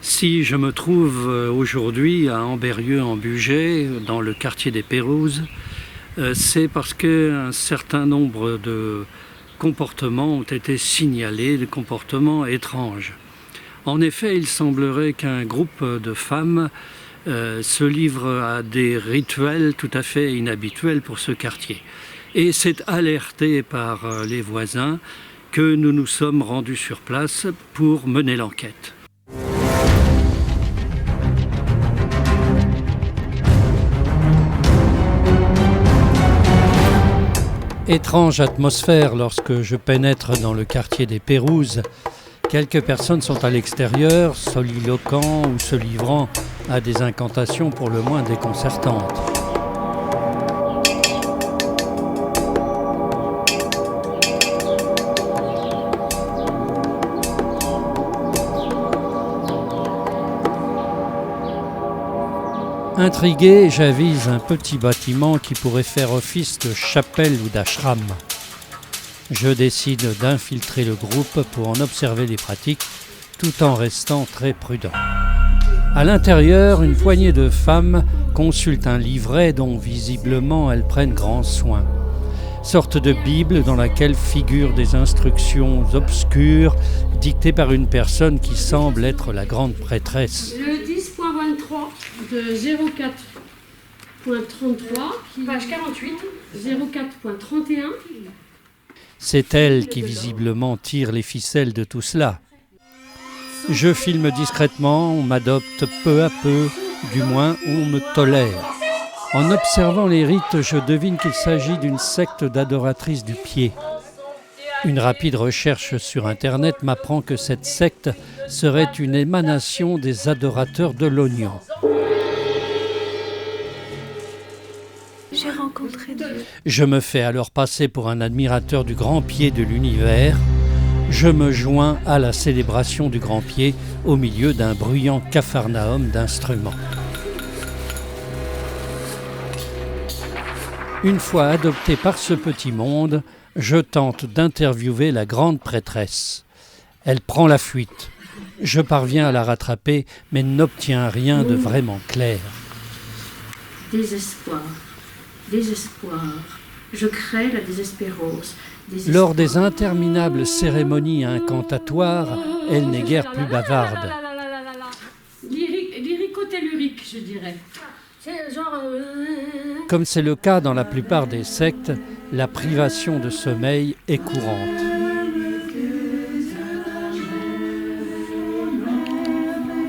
Si je me trouve aujourd'hui à Ambérieu-en-Bugey, dans le quartier des Pérouses, c'est parce qu'un certain nombre de comportements ont été signalés, des comportements étranges. En effet, il semblerait qu'un groupe de femmes se livre à des rituels tout à fait inhabituels pour ce quartier. Et c'est alerté par les voisins que nous nous sommes rendus sur place pour mener l'enquête. Étrange atmosphère lorsque je pénètre dans le quartier des Pérouses. Quelques personnes sont à l'extérieur, soliloquant ou se livrant à des incantations pour le moins déconcertantes. Intrigué, j'avise un petit bâtiment qui pourrait faire office de chapelle ou d'ashram. Je décide d'infiltrer le groupe pour en observer les pratiques, tout en restant très prudent. À l'intérieur, une poignée de femmes consultent un livret dont visiblement elles prennent grand soin. Sorte de Bible dans laquelle figurent des instructions obscures dictées par une personne qui semble être la grande prêtresse. Le 10.23 de 04.33, page 48, 04.31. C'est elle qui visiblement tire les ficelles de tout cela. Je filme discrètement, on m'adopte peu à peu, du moins on me tolère. En observant les rites, je devine qu'il s'agit d'une secte d'adoratrices du pied. Une rapide recherche sur Internet m'apprend que cette secte serait une émanation des adorateurs de l'oignon. J'ai rencontré Dieu. Je me fais alors passer pour un admirateur du grand pied de l'univers. Je me joins à la célébration du grand pied au milieu d'un bruyant capharnaüm d'instruments. Une fois adopté par ce petit monde, je tente d'interviewer la grande prêtresse. Elle prend la fuite. Je parviens à la rattraper, mais n'obtiens rien de vraiment clair. Désespoir, désespoir, je crée la désespérance. Lors des interminables cérémonies incantatoires, elle n'est guère plus bavarde. Lyrico-tellurique, je dirais. C'est genre... Comme c'est le cas dans la plupart des sectes, la privation de sommeil est courante.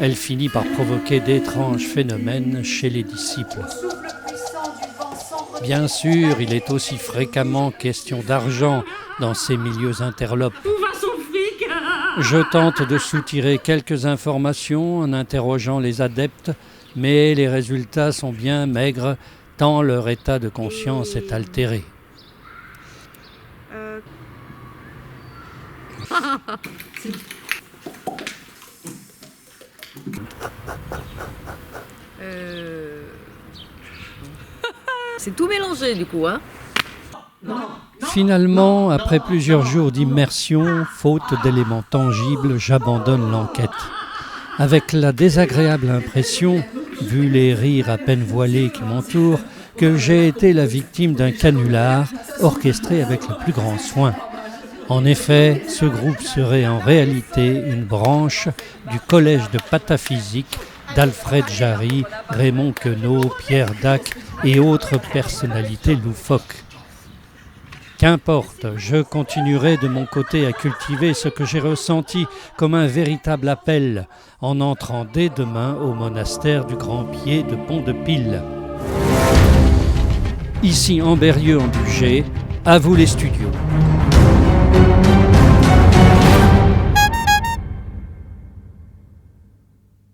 Elle finit par provoquer d'étranges phénomènes chez les disciples. Bien sûr, il est aussi fréquemment question d'argent dans ces milieux interlopes. Où va son fric? Je tente de soutirer quelques informations en interrogeant les adeptes, mais les résultats sont bien maigres tant leur état de conscience est altéré. C'est tout mélangé du coup, hein? Finalement, après plusieurs jours d'immersion, faute d'éléments tangibles, j'abandonne l'enquête. Avec la désagréable impression, vu les rires à peine voilés qui m'entourent, que j'ai été la victime d'un canular orchestré avec le plus grand soin. En effet, ce groupe serait en réalité une branche du collège de pataphysique d'Alfred Jarry, Raymond Queneau, Pierre Dac et autres personnalités loufoques. Qu'importe, je continuerai de mon côté à cultiver ce que j'ai ressenti comme un véritable appel en entrant dès demain au monastère du Grand Pied de Pont-de-Pile. Ici Ambérieu-en-Bugey, à vous les studios.